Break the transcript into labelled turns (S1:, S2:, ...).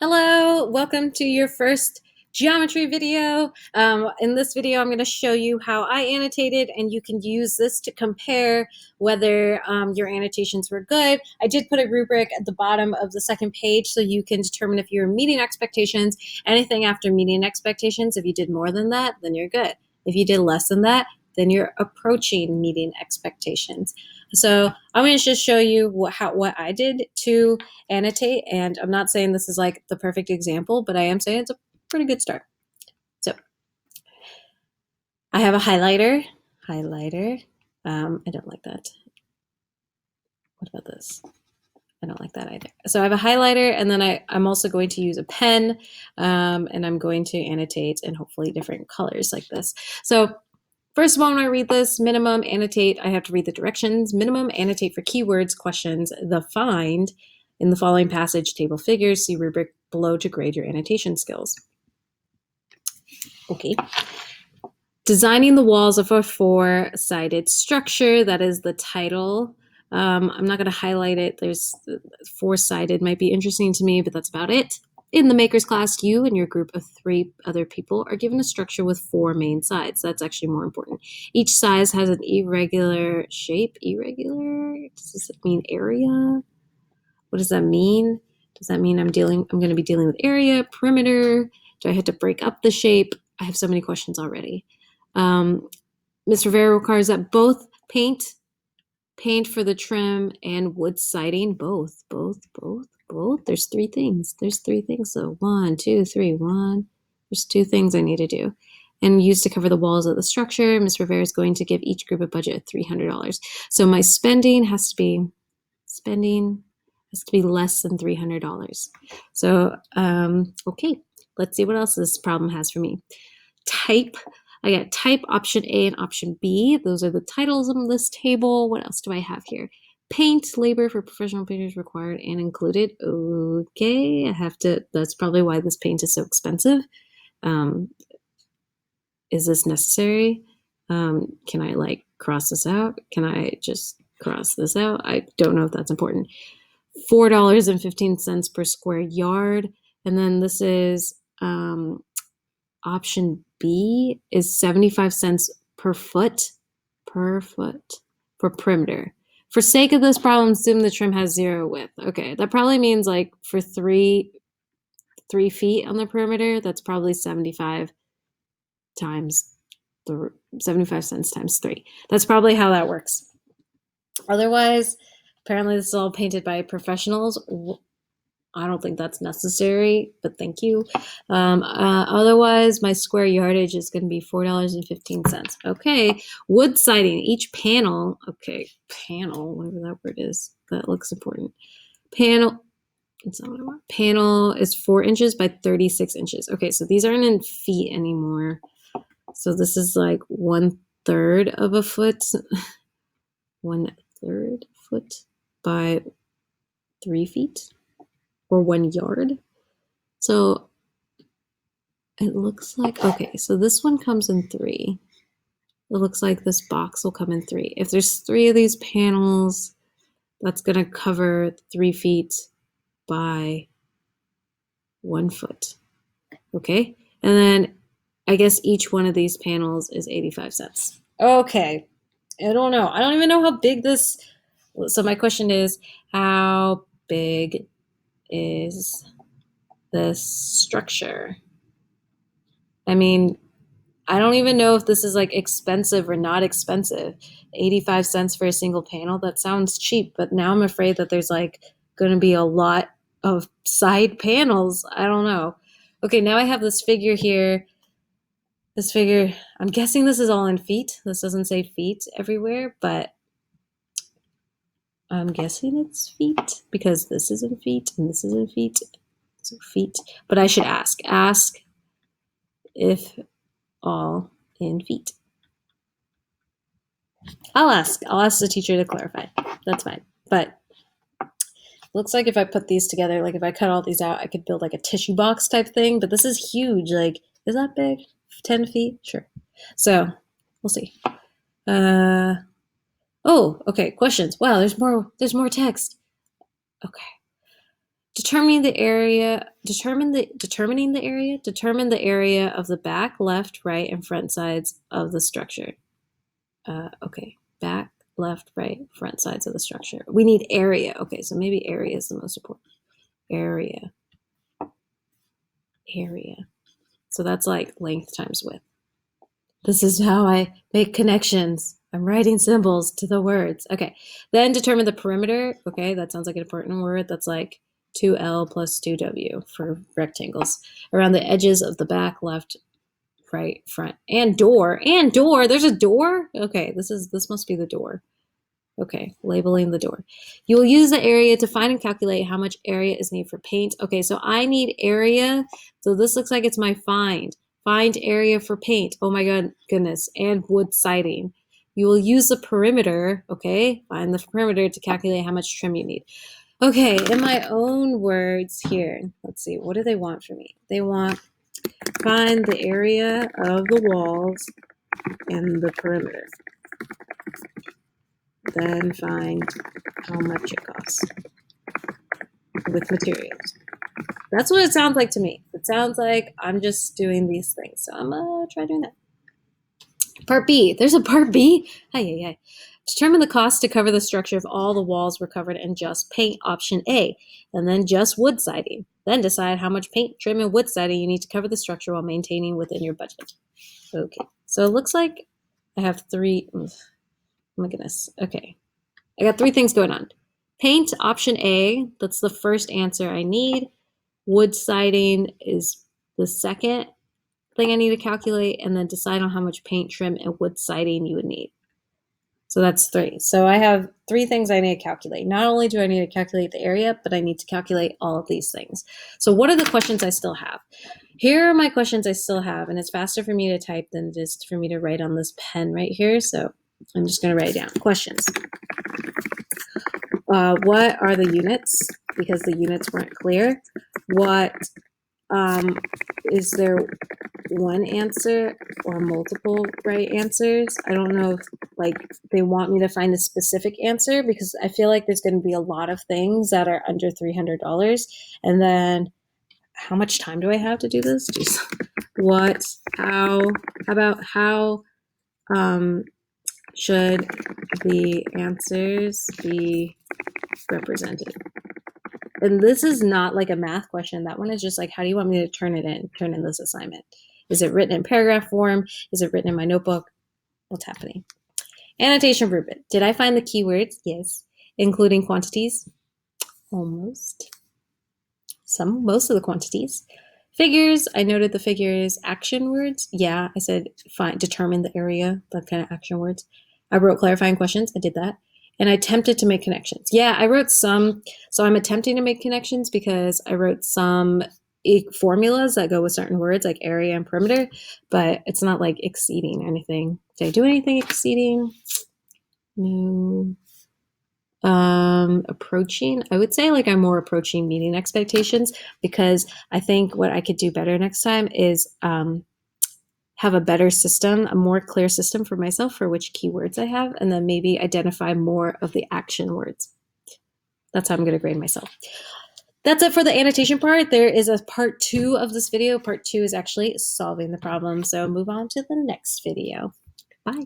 S1: Hello, welcome to your first geometry video. In this video, I'm going to show you how I annotated, and you can use this to compare whether your annotations were good. I did put a rubric at the bottom of the second page so you can determine if you're meeting expectations. Anything after meeting expectations, if you did more than that, then you're good. If you did less than that, then you're approaching meeting expectations. So I'm going to just show you what I did to annotate, and I'm not saying this is like the perfect example, but I am saying it's a pretty good start. So I have a highlighter. I don't like that. What about this? I don't like that either. So I have a highlighter, and then I'm also going to use a pen, and I'm going to annotate in hopefully different colors like this. So first of all, when I read this, minimum, annotate, I have to read the directions. Minimum, annotate for keywords, questions, the find. In the following passage, table figures, see rubric below to grade your annotation skills. Okay. Designing the walls of a four-sided structure, that is the title. I'm not going to highlight it. There's four-sided might be interesting to me, but that's about it. In the maker's class, you and your group of 3 other people are given a structure with 4 main sides. That's actually more important. Each side has an irregular shape. Irregular? Does this mean area? What does that mean? Does that mean I'm going to be dealing with area, perimeter? Do I have to break up the shape? I have so many questions already. Ms. Rivera requires that both paint for the trim and wood siding, both. There's 3 things. So 1, 2, 3, 1. There's 2 things I need to do. And used to cover the walls of the structure. Ms. Rivera is going to give each group a budget of $300. So my spending has to be less than $300. So, okay, let's see what else this problem has for me. Type. I got type, option A and option B. Those are the titles on this table. What else do I have here? Paint, labor for professional painters required and included. Okay, that's probably why this paint is so expensive. Is this necessary? Can I cross this out? Can I just cross this out? I don't know if that's important. $4.15 per square yard. And then this is option B is 75 cents per foot for perimeter. For sake of this problem, assume the trim has 0 width. Okay, that probably means for 3 feet on the perimeter, that's probably 75 cents times 3. That's probably how that works. Otherwise, apparently this is all painted by professionals. I don't think that's necessary, but thank you. Otherwise, my square yardage is going to be $4.15. Okay, wood siding, each panel, whatever that word is, that looks important. Panel, that's not what I want. Panel is 4 inches by 36 inches. Okay, so these aren't in feet anymore. So this is 1/3 of a foot. 1/3 foot by 3 feet. Or 1 yard. So it looks like, okay, so this one comes in 3. It looks like this box will come in 3. If there's 3 of these panels, that's going to cover 3 feet by 1 foot. Okay, and then I guess each one of these panels is 85 cents. Okay, I don't know. I don't even know how big this, so my question is, how big is this structure? I mean, I don't even know if this is expensive or not expensive. 85 cents for a single panel, that sounds cheap, but now I'm afraid that there's going to be a lot of side panels. I don't know. Okay, now I have this figure here. This figure, I'm guessing this is all in feet. This doesn't say feet everywhere, but I'm guessing it's feet because this is in feet and this is in feet. So feet, but I should ask if all in feet. I'll ask the teacher to clarify. That's fine. But looks like if I put these together, if I cut all these out, I could build a tissue box type thing, but this is huge. Is that big? 10 feet? Sure. So we'll see. Oh, okay. Questions. Wow, there's more text. Okay. Determine the area of the back, left, right, and front sides of the structure. Okay, back, left, right, front sides of the structure. We need area. Okay, so maybe area is the most important. Area. So that's like length times width. This is how I make connections. I'm writing symbols to the words. Okay, then determine the perimeter. Okay, that sounds like an important word. That's like 2L plus 2W for rectangles around the edges of the back, left, right, front, and door. And door. There's a door. Okay, this must be the door. Okay, labeling the door. You will use the area to find and calculate how much area is needed for paint. Okay, so I need area. So this looks like it's my find. Find area for paint. Oh my goodness. And wood siding. You will use the perimeter. Okay, find the perimeter to calculate how much trim you need. Okay, in my own words here, let's see, what do they want from me? They want find the area of the walls and the perimeter. Then find how much it costs with materials. That's what it sounds like to me. It sounds like I'm just doing these things. So I'm going to try doing that. Part B. There's a part B? Hi. Determine the cost to cover the structure if all the walls were covered in just paint, option A, and then just wood siding. Then decide how much paint, trim, and wood siding you need to cover the structure while maintaining within your budget. Okay, so it looks like I have three. Oh my goodness. Okay, I got three things going on. Paint, option A, that's the first answer I need. Wood siding is the second thing I need to calculate, and then decide on how much paint, trim, and wood siding you would need. So that's three. So I have three things I need to calculate. Not only do I need to calculate the area, but I need to calculate all of these things. So what are the questions I still have? Here are my questions I still have, and it's faster for me to type than it is for me to write on this pen right here. So I'm just going to write it down. Questions. What are the units? Because the units weren't clear. What is there one answer or multiple right answers? I don't know if like they want me to find a specific answer because I feel like there's going to be a lot of things that are under $300. And then how much time do I have to do this? Jeez. What, how should the answers be represented? And this is not like a math question. That one is just like, how do you want me to turn in this assignment? Is it written in paragraph form? Is it written in my notebook? What's happening? Annotation rubric. Did I find the keywords? Yes. Including quantities? Almost. Most of the quantities. Figures. I noted the figures. Action words. Yeah, I said determine the area. That kind of action words. I wrote clarifying questions. I did that. And I attempted to make connections. Yeah, I wrote some. So I'm attempting to make connections because I wrote some formulas that go with certain words like area and perimeter, but it's not like exceeding anything. Did I do anything exceeding? No. Approaching. I would say like I'm more approaching meeting expectations because I think what I could do better next time is have a better system, a more clear system for myself for which keywords I have, and then maybe identify more of the action words. That's how I'm going to grade myself. That's it for the annotation part. There is a part 2 of this video. Part 2 is actually solving the problem. So move on to the next video. Bye.